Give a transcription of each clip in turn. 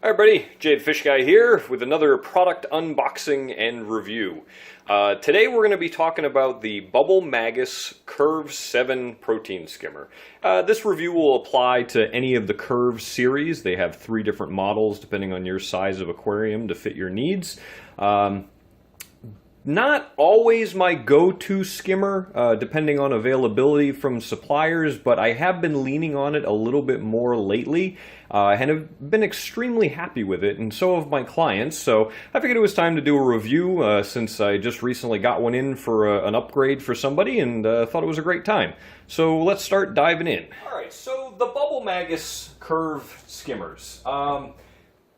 Hi everybody, Jade Fish Guy here with another product unboxing and review. Today we're going to be talking about the Bubble Magus Curve 7 Protein Skimmer. This review will apply to any of the Curve series. They have 3 different models depending on your size of aquarium to fit your needs. Not always my go-to skimmer, depending on availability from suppliers, but I have been leaning on it a little bit more lately, and have been extremely happy with it, and so have my clients. So I figured it was time to do a review, since I just recently got one in for an upgrade for somebody, and thought it was a great time. So let's start diving in. Alright, so the Bubble Magus Curve skimmers.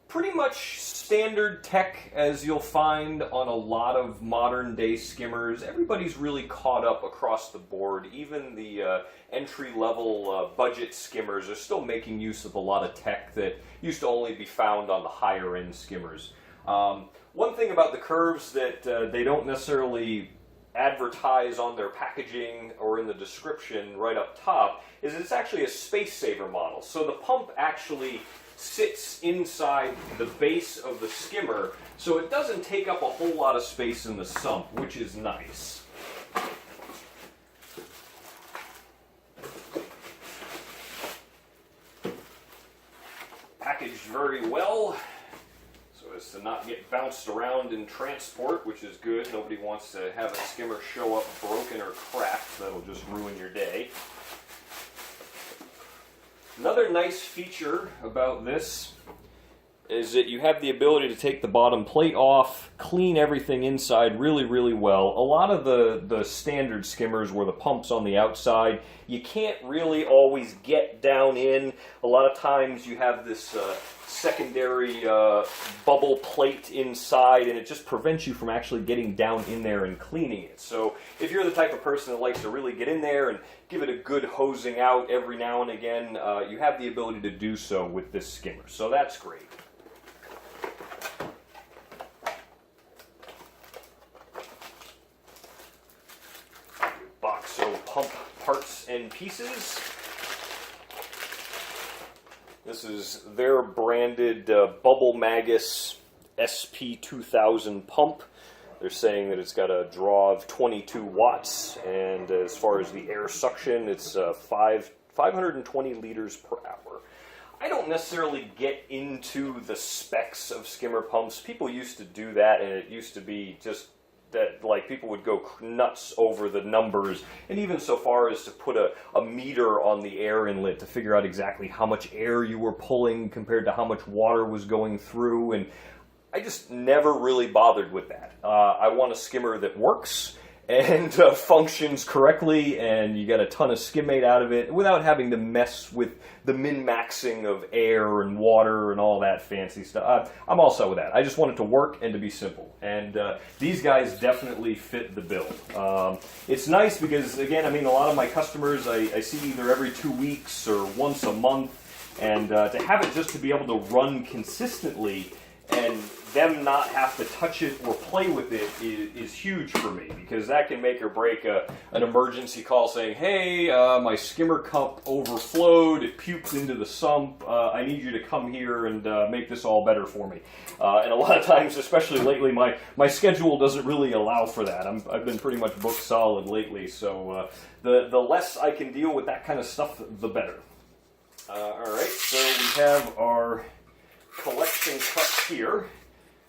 Pretty much standard tech as you'll find on a lot of modern day skimmers. Everybody's really caught up across the board. Even the entry-level budget skimmers are still making use of a lot of tech that used to only be found on the higher end skimmers. One thing about the Curves that they don't necessarily advertise on their packaging or in the description right up top is it's actually a space saver model. So the pump actually sits inside the base of the skimmer, so it doesn't take up a whole lot of space in the sump, which is nice. Packaged very well, so as to not get bounced around in transport, which is good. Nobody wants to have a skimmer show up broken or cracked. That'll just ruin your day. Another nice feature about this is that you have the ability to take the bottom plate off, clean everything inside really well. A lot of the standard skimmers where the pump's on the outside, you can't really always get down in. A lot of times you have this secondary bubble plate inside, and it just prevents you from actually getting down in there and cleaning it. So if you're the type of person that likes to really get in there and give it a good hosing out every now and again, you have the ability to do so with this skimmer. So that's great. Box of pump parts and pieces. This is their branded Bubble Magus SP2000 pump. They're saying that it's got a draw of 22 watts, and as far as the air suction, it's 520 liters per hour. I don't necessarily get into the specs of skimmer pumps. People used to do that, and it used to be just that like people would go nuts over the numbers, and even so far as to put a meter on the air inlet to figure out exactly how much air you were pulling compared to how much water was going through, and I just never really bothered with that. I want a skimmer that works and functions correctly, and you get a ton of skimmate out of it without having to mess with the min-maxing of air and water and all that fancy stuff. I'm all set with that. I just want it to work and to be simple, and these guys definitely fit the bill. It's nice because, again, I mean, a lot of my customers I see either every 2 weeks or once a month, and to have it just to be able to run consistently and them not have to touch it or play with it is huge for me, because that can make or break an emergency call saying, hey, my skimmer cup overflowed, it puked into the sump, I need you to come here and make this all better for me. And a lot of times, especially lately, my schedule doesn't really allow for that. I've been pretty much booked solid lately, so the less I can deal with that kind of stuff, the better. Alright, so we have our collection cup here.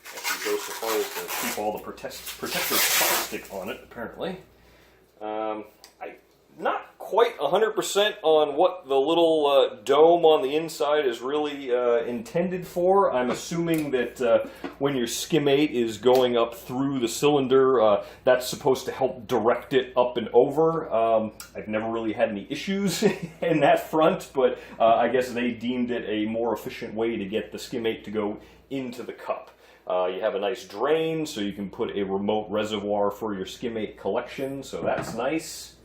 Actually goes so far as to keep all the protective plastic on it, apparently. I'm not quite 100% on what the little dome on the inside is really intended for. I'm assuming that when your skimmate is going up through the cylinder, that's supposed to help direct it up and over. I've never really had any issues in that front, but I guess they deemed it a more efficient way to get the skimmate to go into the cup. You have a nice drain, so you can put a remote reservoir for your skimmate collection, so that's nice.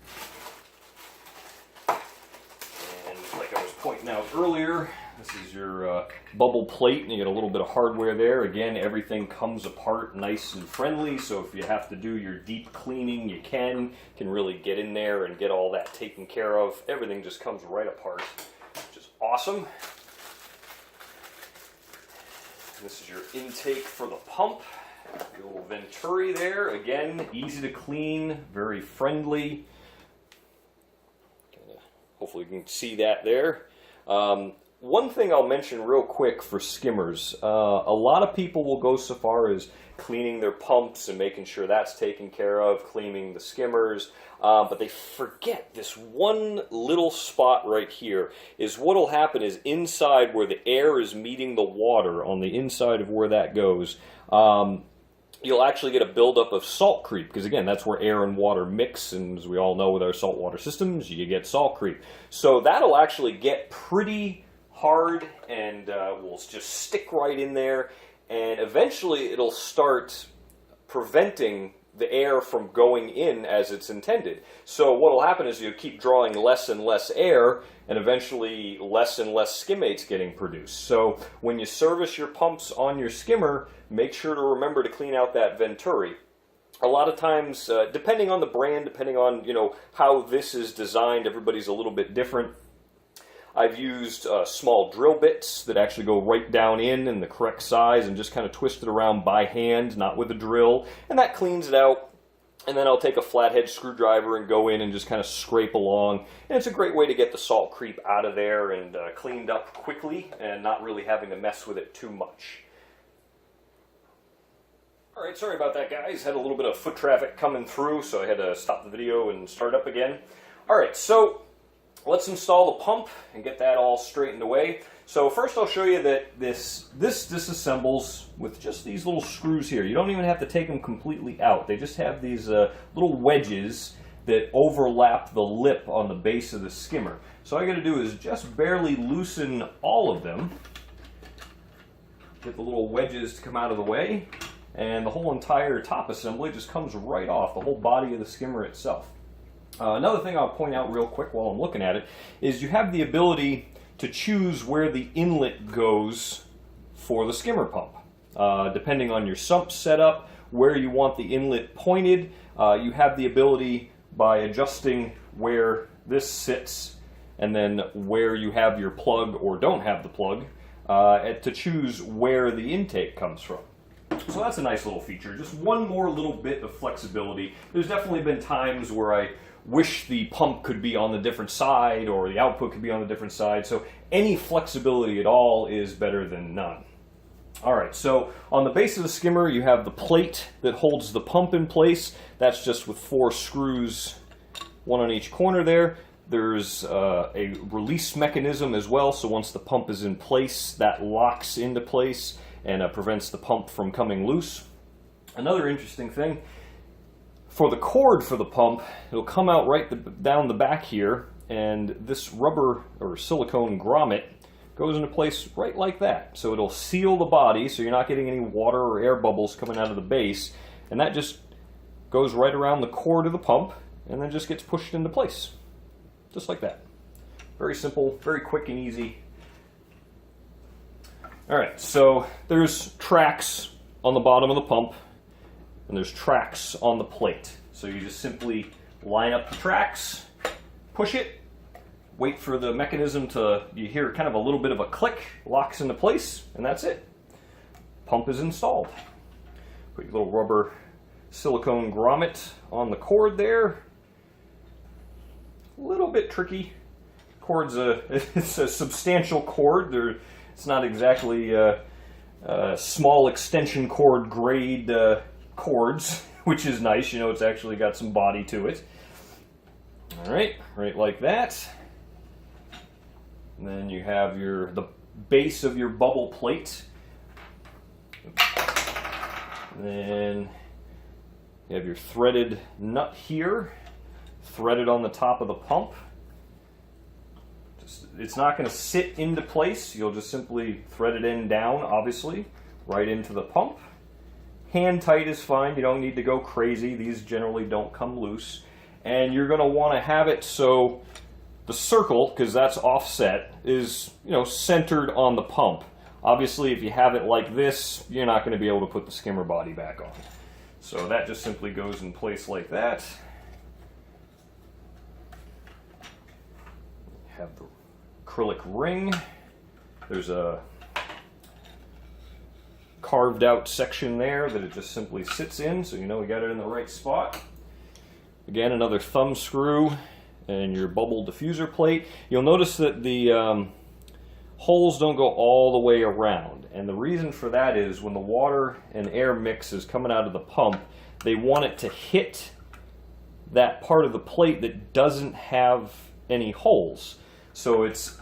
And like I was pointing out earlier, this is your bubble plate, and you get a little bit of hardware there. Again, everything comes apart nice and friendly, so if you have to do your deep cleaning, you can really get in there and get all that taken care of. Everything just comes right apart, which is awesome. This is your intake for the pump. Your little venturi there. Again, easy to clean, very friendly. Hopefully you can see that there. One thing I'll mention real quick for skimmers, a lot of people will go so far as cleaning their pumps and making sure that's taken care of, cleaning the skimmers, but they forget this one little spot right here. Is what will happen is inside where the air is meeting the water, on the inside of where that goes, you'll actually get a buildup of salt creep, because again, that's where air and water mix, and as we all know with our saltwater systems, you get salt creep. So that'll actually get pretty hard and will just stick right in there, and eventually it'll start preventing the air from going in as it's intended. So what will happen is you keep drawing less and less air, and eventually less and less skimates getting produced. So when you service your pumps on your skimmer, make sure to remember to clean out that venturi. A lot of times, depending on the brand, depending on how this is designed, everybody's a little bit different. I've used small drill bits that actually go right down in the correct size and just kind of twist it around by hand, not with a drill, and that cleans it out. And then I'll take a flathead screwdriver and go in and just kind of scrape along. And it's a great way to get the salt creep out of there and cleaned up quickly and not really having to mess with it too much. Alright, sorry about that, guys. Had a little bit of foot traffic coming through, so I had to stop the video and start up again. Alright, so let's install the pump and get that all straightened away. So first I'll show you that this disassembles with just these little screws here. You don't even have to take them completely out. They just have these little wedges that overlap the lip on the base of the skimmer. So all I got to do is just barely loosen all of them. Get the little wedges to come out of the way, and the whole entire top assembly just comes right off, the whole body of the skimmer itself. Another thing I'll point out real quick while I'm looking at it is you have the ability to choose where the inlet goes for the skimmer pump. Depending on your sump setup, where you want the inlet pointed, you have the ability by adjusting where this sits and then where you have your plug or don't have the plug to choose where the intake comes from. So that's a nice little feature. Just one more little bit of flexibility. There's definitely been times where I wish the pump could be on the different side or the output could be on the different side. So any flexibility at all is better than none. Alright, so on the base of the skimmer you have the plate that holds the pump in place. That's just with 4 screws, one on each corner there. There's a release mechanism as well, so once the pump is in place, that locks into place and prevents the pump from coming loose. Another interesting thing, for the cord for the pump, it'll come out right down the back here, and this rubber or silicone grommet goes into place right like that. So it'll seal the body so you're not getting any water or air bubbles coming out of the base, and that just goes right around the cord of the pump and then just gets pushed into place. Just like that. Very simple, very quick and easy. Alright, so there's tracks on the bottom of the pump, and there's tracks on the plate. So you just simply line up the tracks, push it, wait for the mechanism to, you hear kind of a little bit of a click, locks into place, and that's it. Pump is installed. Put your little rubber silicone grommet on the cord there. A little bit tricky. Cord's it's a substantial cord. It's not exactly small extension cord grade cords, which is nice. You know, it's actually got some body to it. All right, right like that. And then you have the base of your bubble plate. And then you have your threaded nut here, threaded on the top of the pump. It's not going to sit into place. You'll just simply thread it in down, obviously, right into the pump. Hand tight is fine. You don't need to go crazy. These generally don't come loose. And you're going to want to have it so the circle, because that's offset, is centered on the pump. Obviously, if you have it like this, you're not going to be able to put the skimmer body back on. So that just simply goes in place like that. Have the acrylic ring. There's a carved out section there that it just simply sits in, so you know we got it in the right spot. Again, another thumb screw and your bubble diffuser plate. You'll notice that the holes don't go all the way around, and the reason for that is when the water and air mix is coming out of the pump, they want it to hit that part of the plate that doesn't have any holes. So it's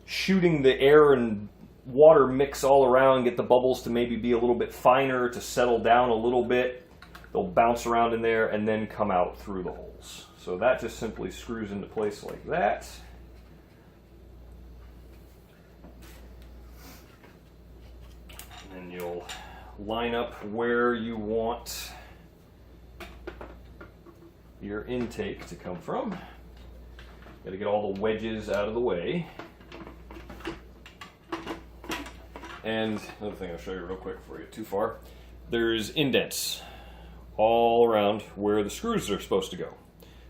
shooting the air and water mix all around, get the bubbles to maybe be a little bit finer, to settle down a little bit. They'll bounce around in there and then come out through the holes. So that just simply screws into place like that. And you'll line up where you want your intake to come from. Got to get all the wedges out of the way. And another thing I'll show you real quick before I get too far. There's indents all around where the screws are supposed to go.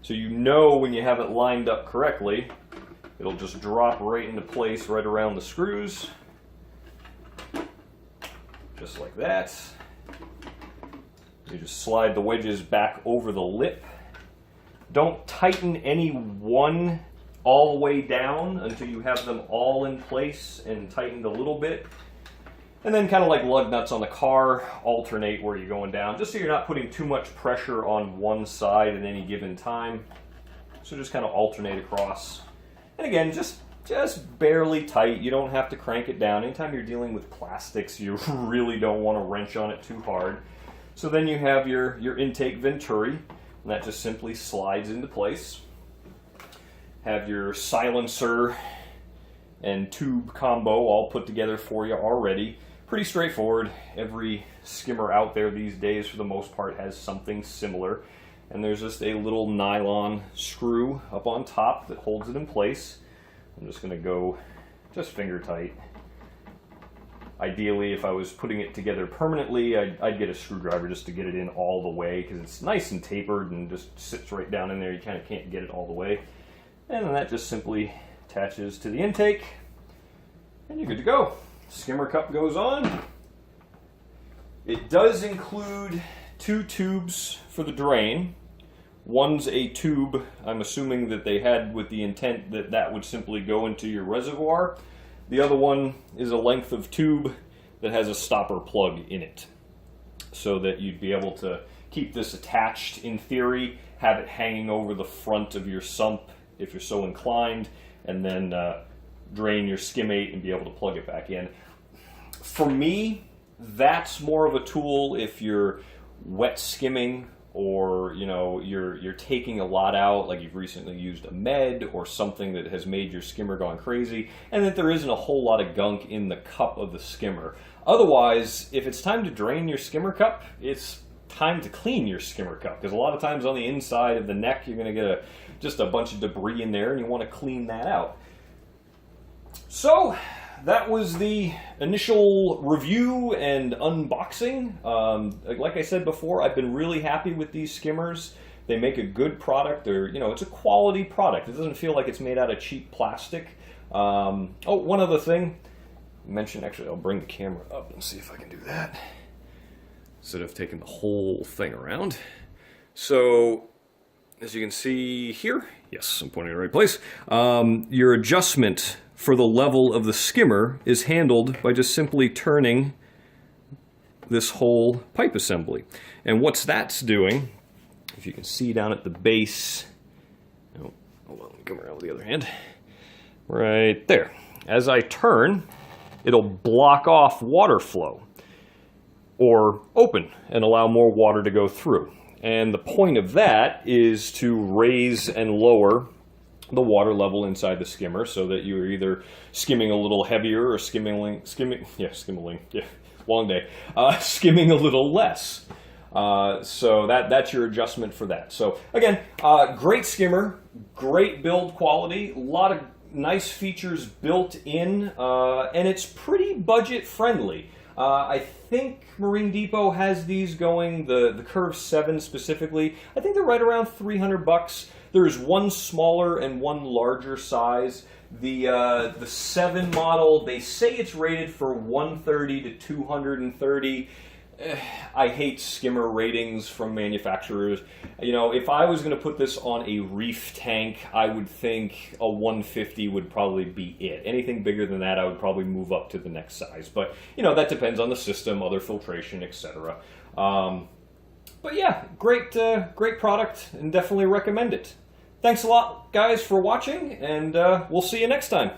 So you know when you have it lined up correctly, it'll just drop right into place right around the screws. Just like that. You just slide the wedges back over the lip. Don't tighten any one all the way down until you have them all in place and tightened a little bit. And then kind of like lug nuts on the car, alternate where you're going down, just so you're not putting too much pressure on one side at any given time. So just kind of alternate across. And again, just barely tight. You don't have to crank it down. Anytime you're dealing with plastics, you really don't want to wrench on it too hard. So then you have your intake venturi, and that just simply slides into place. Have your silencer and tube combo all put together for you already. Pretty straightforward. Every skimmer out there these days, for the most part, has something similar. And there's just a little nylon screw up on top that holds it in place. I'm just going to go just finger tight. Ideally, if I was putting it together permanently, I'd get a screwdriver just to get it in all the way, because it's nice and tapered and just sits right down in there. You kind of can't get it all the way. And then that just simply attaches to the intake, and you're good to go. Skimmer cup goes on. It does include 2 tubes for the drain. One's a tube, I'm assuming that they had with the intent that that would simply go into your reservoir. The other one is a length of tube that has a stopper plug in it, so that you'd be able to keep this attached in theory, have it hanging over the front of your sump if you're so inclined, and then drain your skimmate and be able to plug it back in. For me, that's more of a tool if you're wet skimming, or you're taking a lot out, like you've recently used a med or something that has made your skimmer gone crazy, and that there isn't a whole lot of gunk in the cup of the skimmer. Otherwise, if it's time to drain your skimmer cup, it's time to clean your skimmer cup, because a lot of times on the inside of the neck you're going to get just a bunch of debris in there, and you want to clean that out. So that was the initial review and unboxing. Like I said before, I've been really happy with these skimmers. They make a good product. It's a quality product. It doesn't feel like it's made out of cheap plastic. Oh, one other thing. Actually, I'll bring the camera up and see if I can do that, instead of taking the whole thing around. So, as you can see here, yes, I'm pointing in the right place, your adjustment for the level of the skimmer is handled by just simply turning this whole pipe assembly. And what's that's doing, if you can see down at the base, oh, hold on, let me come around with the other hand, right there. As I turn, it'll block off water flow, or open and allow more water to go through. And the point of that is to raise and lower the water level inside the skimmer, so that you're either skimming a little heavier or skimming a little less. So that's your adjustment for that. So again, great skimmer, great build quality, a lot of nice features built in, and it's pretty budget friendly. I think Marine Depot has these going, the Curve 7 specifically. I think they're right around $300. There's one smaller and one larger size. The 7 model, they say it's rated for 130 to 230. I hate skimmer ratings from manufacturers. You know, if I was going to put this on a reef tank, I would think a 150 would probably be it. Anything bigger than that, I would probably move up to the next size. But, you know, that depends on the system, other filtration, etc. But yeah, great product, and definitely recommend it. Thanks a lot, guys, for watching, and we'll see you next time.